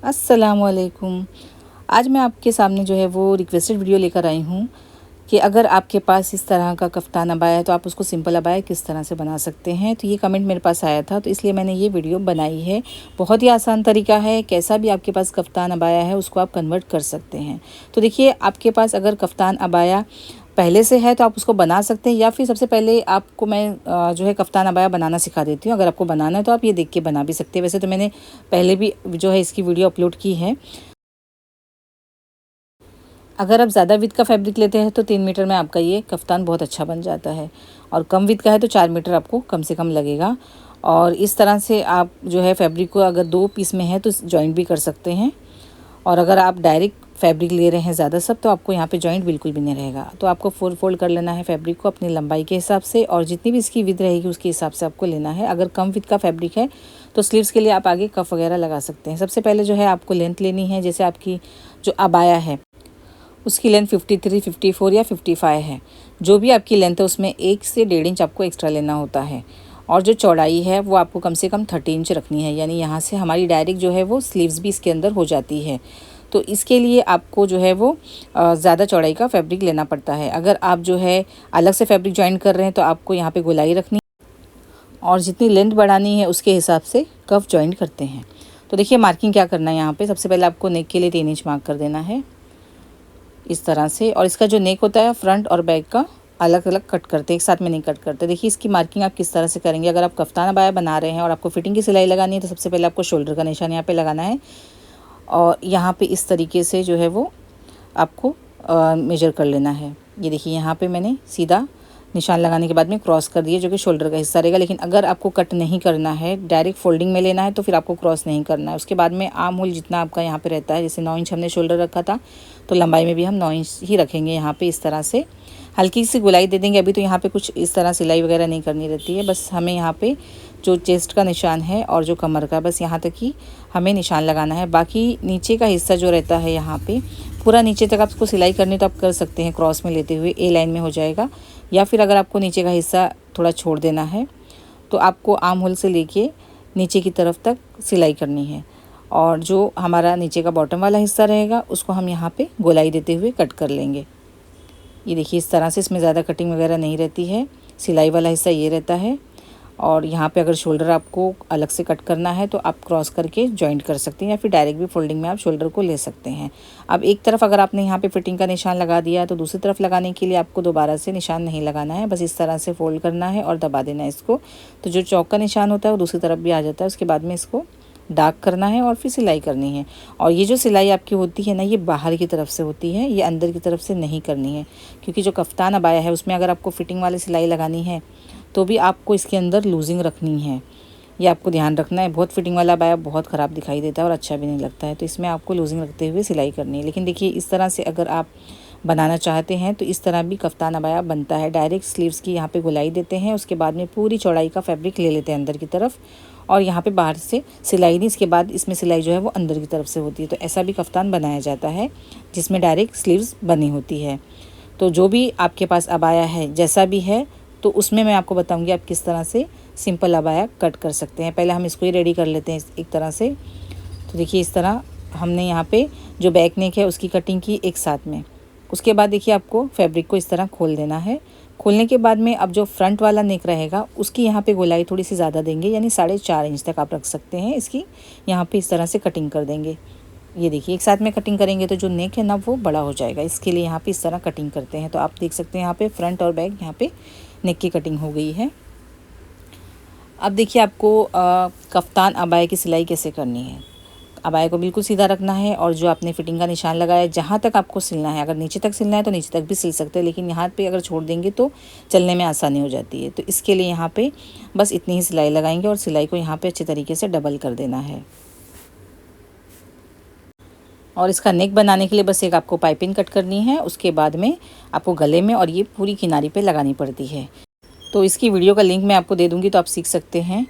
अस्सलामुअलैकुम। आज मैं आपके सामने जो है वो रिक्वेस्टेड वीडियो लेकर आई हूँ कि अगर आपके पास इस तरह का कफ्तान अबाया है तो आप उसको सिंपल अबाया किस तरह से बना सकते हैं। तो ये कमेंट मेरे पास आया था, तो इसलिए मैंने ये वीडियो बनाई है। बहुत ही आसान तरीका है, कैसा भी आपके पास कफ्तान अबाया है उसको आप कन्वर्ट कर सकते हैं। तो देखिए, आपके पास अगर कफ्तान अबाया पहले से है तो आप उसको बना सकते हैं, या फिर सबसे पहले आपको मैं जो है कफ्तान अबाया बनाना सिखा देती हूँ। अगर आपको बनाना है तो आप ये देख के बना भी सकते हैं। वैसे तो मैंने पहले भी जो है इसकी वीडियो अपलोड की है। अगर आप ज़्यादा विथ का फैब्रिक लेते हैं तो 3 मीटर में आपका ये कफ्तान बहुत अच्छा बन जाता है, और कम विथ का है तो 4 मीटर आपको कम से कम लगेगा। और इस तरह से आप जो है फैब्रिक को अगर 2 पीस में है तो जॉइंट भी कर सकते हैं। और अगर आप डायरेक्ट फैब्रिक ले रहे हैं ज़्यादा सब, तो आपको यहाँ पे जॉइंट बिल्कुल भी नहीं रहेगा। तो आपको 4 फोल्ड कर लेना है फैब्रिक को अपनी लंबाई के हिसाब से, और जितनी भी इसकी विथ रहेगी उसके हिसाब से आपको लेना है। अगर कम विथ का फैब्रिक है तो स्लीव्स के लिए आप आगे कफ वगैरह लगा सकते हैं। सबसे पहले जो है आपको लेंथ लेनी है। जैसे आपकी जो अबाया है उसकी लेंथ 53, 54 या 55 है। जो भी आपकी लेंथ है उसमें 1 से 1.5 इंच आपको एक्स्ट्रा लेना होता है। और जो चौड़ाई है वो आपको कम से कम 30 इंच रखनी है, यानी यहाँ से हमारी डायरेक्ट जो है वो स्लीव्स भी इसके अंदर हो जाती है। तो इसके लिए आपको जो है वो ज़्यादा चौड़ाई का फैब्रिक लेना पड़ता है। अगर आप जो है अलग से फैब्रिक जॉइन कर रहे हैं तो आपको यहाँ पे गोलाई रखनी, और जितनी लेंथ बढ़ानी है उसके हिसाब से कफ जॉइन करते हैं। तो देखिए, मार्किंग क्या करना है यहाँ पे। सबसे पहले आपको नेक के लिए 3 इंच मार्क कर देना है इस तरह से। और इसका जो नेक होता है फ्रंट और बैक का अलग अलग कट करते हैं, एक साथ में नहीं कट करते। देखिए, इसकी मार्किंग आप किस तरह से करेंगे। अगर आप कफ्तान अबाया बना रहे हैं और आपको फिटिंग की सिलाई लगानी है तो सबसे पहले आपको शोल्डर का निशान यहाँ पे लगाना है, और यहाँ पे इस तरीके से जो है वो आपको मेजर कर लेना है। ये देखिए, यहाँ पे मैंने सीधा निशान लगाने के बाद में क्रॉस कर दिए, जो कि शोल्डर का हिस्सा रहेगा। लेकिन अगर आपको कट नहीं करना है, डायरेक्ट फोल्डिंग में लेना है, तो फिर आपको क्रॉस नहीं करना है। उसके बाद में आर्म होल जितना आपका यहाँ पे रहता है, जैसे 9 इंच हमने शोल्डर रखा था, तो लंबाई में भी हम 9 इंच ही रखेंगे। यहाँ पे इस तरह से हल्की सी गुलाई दे देंगे। अभी तो यहाँ पे कुछ इस तरह सिलाई वगैरह नहीं करनी रहती है, बस हमें यहाँ पे जो चेस्ट का निशान है और जो कमर का, बस यहाँ तक ही हमें निशान लगाना है। बाकी नीचे का हिस्सा जो रहता है यहाँ पे पूरा नीचे तक आपको सिलाई करनी तो आप कर सकते हैं, क्रॉस में लेते हुए ए लाइन में हो जाएगा। या फिर अगर आपको नीचे का हिस्सा थोड़ा छोड़ देना है तो आपको आर्म होल से लेके नीचे की तरफ तक सिलाई करनी है। और जो हमारा नीचे का बॉटम वाला हिस्सा रहेगा उसको हम यहाँ पे गोलाई देते हुए कट कर लेंगे। ये देखिए, इस तरह से, इसमें ज़्यादा कटिंग वगैरह नहीं रहती है। सिलाई वाला हिस्सा ये रहता है। और यहाँ पे अगर शोल्डर आपको अलग से कट करना है तो आप क्रॉस करके जॉइंट कर सकते हैं, या फिर डायरेक्ट भी फोल्डिंग में आप शोल्डर को ले सकते हैं। अब एक तरफ अगर आपने यहाँ पे फिटिंग का निशान लगा दिया तो दूसरी तरफ लगाने के लिए आपको दोबारा से निशान नहीं लगाना है, बस इस तरह से फोल्ड करना है और दबा देना है इसको। तो जो चौक का निशान होता है वो दूसरी तरफ भी आ जाता है। उसके बाद में इसको डार्क करना है और फिर सिलाई करनी है। और ये जो सिलाई आपकी होती है ना, ये बाहर की तरफ से होती है, ये अंदर की तरफ से नहीं करनी है। क्योंकि जो कफ्तान अबाया है उसमें अगर आपको फिटिंग वाली सिलाई लगानी है तो भी आपको इसके अंदर लूजिंग रखनी है। ये आपको ध्यान रखना है। बहुत फिटिंग वाला अबाया बहुत ख़राब दिखाई देता है और अच्छा भी नहीं लगता है, तो इसमें आपको लूजिंग रखते हुए सिलाई करनी है। लेकिन देखिए, इस तरह से अगर आप बनाना चाहते हैं तो इस तरह भी कफ्तान अबाया बनता है। डायरेक्ट स्लीव्स की यहाँ पे गोलाई देते हैं, उसके बाद में पूरी चौड़ाई का फैब्रिक ले लेते हैं अंदर की तरफ, और यहाँ पे बाहर से सिलाई नहीं, इसके बाद इसमें सिलाई जो है वो अंदर की तरफ से होती है। तो ऐसा भी कफ्तान बनाया जाता है जिसमें डायरेक्ट स्लीव्स बनी होती है। तो जो भी आपके पास अबाया है, जैसा भी है, तो उसमें मैं आपको बताऊंगी आप किस तरह से सिंपल अबाया कट कर सकते हैं। पहले हम इसको ही रेडी कर लेते हैं एक तरह से। तो देखिए, इस तरह हमने यहाँ पे जो बैक नेक है उसकी कटिंग की एक साथ में। उसके बाद देखिए, आपको फैब्रिक को इस तरह खोल देना है। खोलने के बाद में अब जो फ्रंट वाला नेक रहेगा उसकी यहाँ पे गोलाई थोड़ी सी ज़्यादा देंगे, यानी 4.5 इंच तक आप रख सकते हैं। इसकी यहाँ पे इस तरह से कटिंग कर देंगे। ये देखिए, एक साथ में कटिंग करेंगे तो जो नेक है ना वो बड़ा हो जाएगा, इसके लिए यहाँ पे इस तरह कटिंग करते हैं। तो आप देख सकते हैं यहाँ पे फ्रंट और बैक यहाँ पे नेक की कटिंग हो गई है। अब देखिए, आपको कफ्तान अबाया की सिलाई कैसे करनी है। अबाया को बिल्कुल सीधा रखना है, और जो आपने फिटिंग का निशान लगाया जहाँ तक आपको सिलना है, अगर नीचे तक सिलना है तो नीचे तक भी सिल सकते हैं, लेकिन यहाँ पे अगर छोड़ देंगे तो चलने में आसानी हो जाती है। तो इसके लिए यहाँ पे बस इतनी ही सिलाई लगाएंगे, और सिलाई को यहाँ पे अच्छे तरीके से डबल कर देना है। और इसका नेक बनाने के लिए बस एक आपको पाइपिंग कट करनी है, उसके बाद में आपको गले में और ये पूरी किनारी पे लगानी पड़ती है। तो इसकी वीडियो का लिंक मैं आपको दे दूँगी, तो आप सीख सकते हैं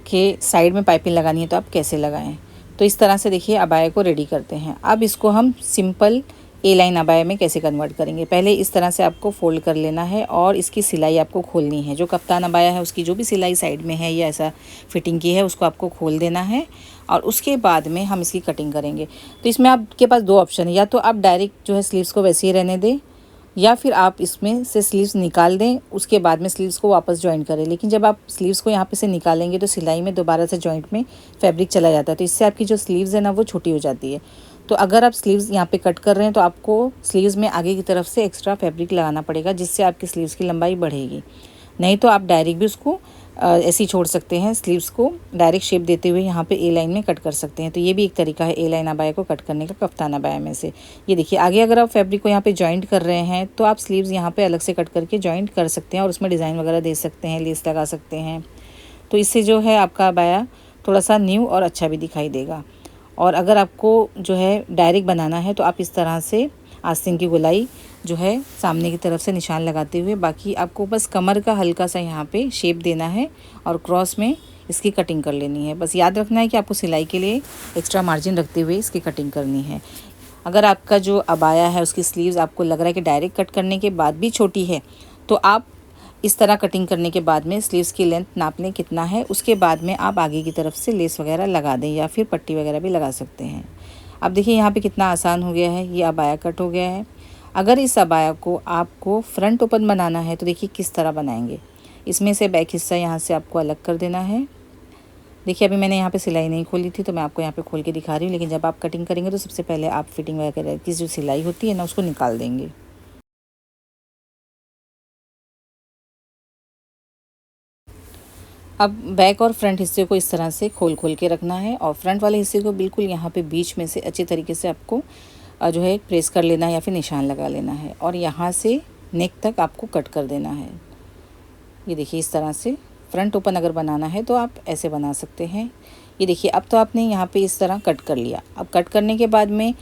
कि साइड में पाइपिंग लगानी है तो आप कैसे लगाएं। तो इस तरह से देखिए अबाया को रेडी करते हैं। अब इसको हम सिंपल ए लाइन अबाया में कैसे कन्वर्ट करेंगे। पहले इस तरह से आपको फोल्ड कर लेना है और इसकी सिलाई आपको खोलनी है। जो कप्तान अबाया है उसकी जो भी सिलाई साइड में है या ऐसा फिटिंग की है उसको आपको खोल देना है और उसके बाद में हम इसकी कटिंग करेंगे। तो इसमें आपके पास दो ऑप्शन है, या तो आप डायरेक्ट जो है स्लीव्स को वैसे ही रहने दें या फिर आप इसमें से स्लीव्स निकाल दें, उसके बाद में स्लीव्स को वापस जॉइंट करें। लेकिन जब आप स्लीव्स को यहाँ पे से निकालेंगे तो सिलाई में दोबारा से जॉइंट में फैब्रिक चला जाता है, तो इससे आपकी जो स्लीव्स है ना वो छोटी हो जाती है। तो अगर आप स्लीव्स यहाँ पे कट कर रहे हैं तो आपको स्लीव्स में आगे की तरफ से एक्स्ट्रा फैब्रिक लगाना पड़ेगा, जिससे आपकी स्लीव्स की लंबाई बढ़ेगी। नहीं तो आप डायरेक्ट भी उसको ऐसे ही छोड़ सकते हैं, स्लीव्स को डायरेक्ट शेप देते हुए यहाँ पे ए लाइन में कट कर सकते हैं। तो ये भी एक तरीका है ए लाइन अबाया को कट करने का कफ्तान अबाया में से। ये देखिए आगे अगर आप फैब्रिक को यहाँ पे जॉइंट कर रहे हैं तो आप स्लीव्स यहाँ पे अलग से कट करके जॉइंट कर सकते हैं और उसमें डिज़ाइन वगैरह दे सकते हैं, लेस लगा सकते हैं। तो इससे जो है आपका अबाया थोड़ा सा न्यू और अच्छा भी दिखाई देगा। और अगर आपको जो है डायरेक्ट बनाना है तो आप इस तरह से आस्तीन की गोलाई जो है सामने की तरफ से निशान लगाते हुए, बाकी आपको बस कमर का हल्का सा यहाँ पे शेप देना है और क्रॉस में इसकी कटिंग कर लेनी है। बस याद रखना है कि आपको सिलाई के लिए एक्स्ट्रा मार्जिन रखते हुए इसकी कटिंग करनी है। अगर आपका जो अबाया है उसकी स्लीव्स आपको लग रहा है कि डायरेक्ट कट करने के बाद भी छोटी है, तो आप इस तरह कटिंग करने के बाद में स्लीव्स की लेंथ नाप लें कितना है, उसके बाद में आप आगे की तरफ से लेस वगैरह लगा दें या फिर पट्टी वगैरह भी लगा सकते हैं। अब देखिए यहाँ पे कितना आसान हो गया है, ये अबाया कट हो गया है। अगर इस अबाया को आपको फ्रंट ओपन बनाना है तो देखिए किस तरह बनाएंगे। इसमें से बैक हिस्सा यहाँ से आपको अलग कर देना है। देखिए अभी मैंने यहाँ पे सिलाई नहीं खोली थी तो मैं आपको यहाँ पे खोल के दिखा रही हूँ, लेकिन जब आप कटिंग करेंगे तो सबसे पहले आप फिटिंग वगैरह की जो सिलाई होती है ना उसको निकाल देंगे। अब बैक और फ्रंट हिस्से को इस तरह से खोल के रखना है और फ्रंट वाले हिस्से को बिल्कुल यहाँ पे बीच में से अच्छे तरीके से आपको जो है प्रेस कर लेना है या फिर निशान लगा लेना है और यहाँ से नेक तक आपको कट कर देना है। ये देखिए इस तरह से फ्रंट ओपन अगर बनाना है तो आप ऐसे बना सकते हैं। ये देखिए अब तो आपने यहाँ पे इस तरह कट कर लिया। अब कट करने के बाद में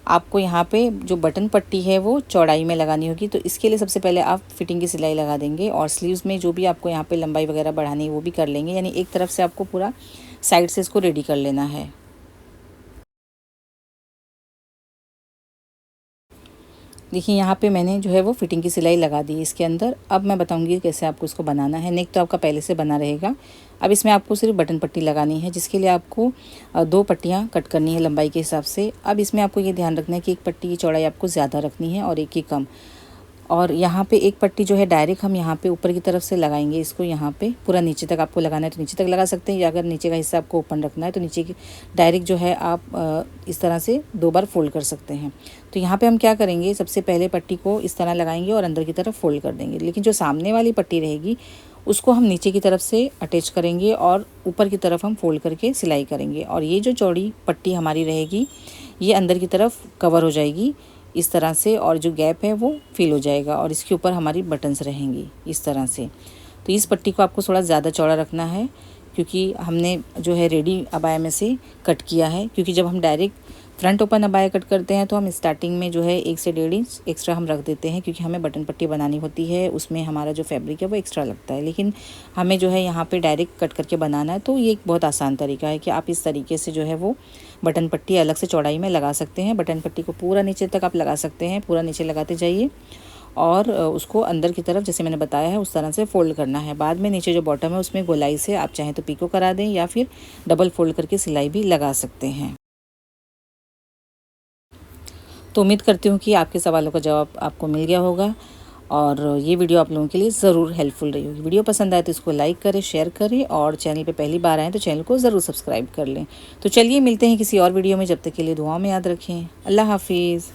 आपको यहाँ पे जो बटन पट्टी है वो चौड़ाई में लगानी होगी। तो इसके लिए सबसे पहले आप फिटिंग की सिलाई लगा देंगे और स्लीव्स में जो भी आपको यहाँ पे लंबाई वगैरह बढ़ानी है वो भी कर लेंगे। यानी एक तरफ से आपको पूरा साइड से इसको रेडी कर लेना है। देखिए यहाँ पे मैंने जो है वो फिटिंग की सिलाई लगा दी इसके अंदर। अब मैं बताऊंगी कैसे आपको इसको बनाना है। नेक तो आपका पहले से बना रहेगा। अब इसमें आपको सिर्फ बटन पट्टी लगानी है, जिसके लिए आपको 2 पट्टियाँ कट करनी है लंबाई के हिसाब से। अब इसमें आपको ये ध्यान रखना है कि एक पट्टी की चौड़ाई आपको ज़्यादा रखनी है और एक की कम। और यहाँ पे एक पट्टी जो है डायरेक्ट हम यहाँ पे ऊपर की तरफ से लगाएंगे इसको। यहाँ पे पूरा नीचे तक आपको लगाना है तो नीचे तक लगा सकते हैं, या अगर नीचे का हिस्सा आपको ओपन रखना है तो नीचे की डायरेक्ट जो है आप इस तरह से 2 बार फोल्ड कर सकते हैं। तो यहाँ पे हम क्या करेंगे, सबसे पहले पट्टी को इस तरह लगाएंगे और अंदर की तरफ फोल्ड कर देंगे। लेकिन जो सामने वाली पट्टी रहेगी उसको हम नीचे की तरफ से अटैच करेंगे और ऊपर की तरफ हम फोल्ड करके सिलाई करेंगे। और ये जो चौड़ी पट्टी हमारी रहेगी ये अंदर की तरफ कवर हो जाएगी इस तरह से, और जो गैप है वो फिल हो जाएगा और इसके ऊपर हमारी बटन्स रहेंगी इस तरह से। तो इस पट्टी को आपको थोड़ा ज़्यादा चौड़ा रखना है क्योंकि हमने जो है रेडी अबाया में से कट किया है। क्योंकि जब हम direct front open abaya cut करते हैं तो हम स्टार्टिंग में जो है 1 से 1.5 इंच एक्स्ट्रा हम रख देते हैं, क्योंकि हमें बटन पट्टी बनानी होती है, उसमें हमारा जो फैब्रिक है वो एक्स्ट्रा लगता है। लेकिन हमें जो है यहाँ पे डायरेक्ट कट करके बनाना है, तो ये एक बहुत आसान तरीका है कि आप इस तरीके से जो है वो बटन पट्टी अलग से चौड़ाई में लगा सकते हैं। बटन पट्टी को पूरा नीचे तक आप लगा सकते हैं, पूरा नीचे लगाते जाइए और उसको अंदर की तरफ जैसे मैंने बताया है उस तरह से फोल्ड करना है। बाद में नीचे जो बॉटम है उसमें गोलाई से आप चाहें तो पीको करा दें या फिर डबल फोल्ड करके सिलाई भी लगा सकते हैं। तो उम्मीद करती हूँ कि आपके सवालों का जवाब आपको मिल गया होगा और ये वीडियो आप लोगों के लिए ज़रूर हेल्पफुल रही होगी। वीडियो पसंद आए तो इसको लाइक करें, शेयर करें और चैनल पे पहली बार आएँ तो चैनल को ज़रूर सब्सक्राइब कर लें। तो चलिए मिलते हैं किसी और वीडियो में, जब तक के लिए दुआओं में याद रखें। अल्लाह हाफिज़।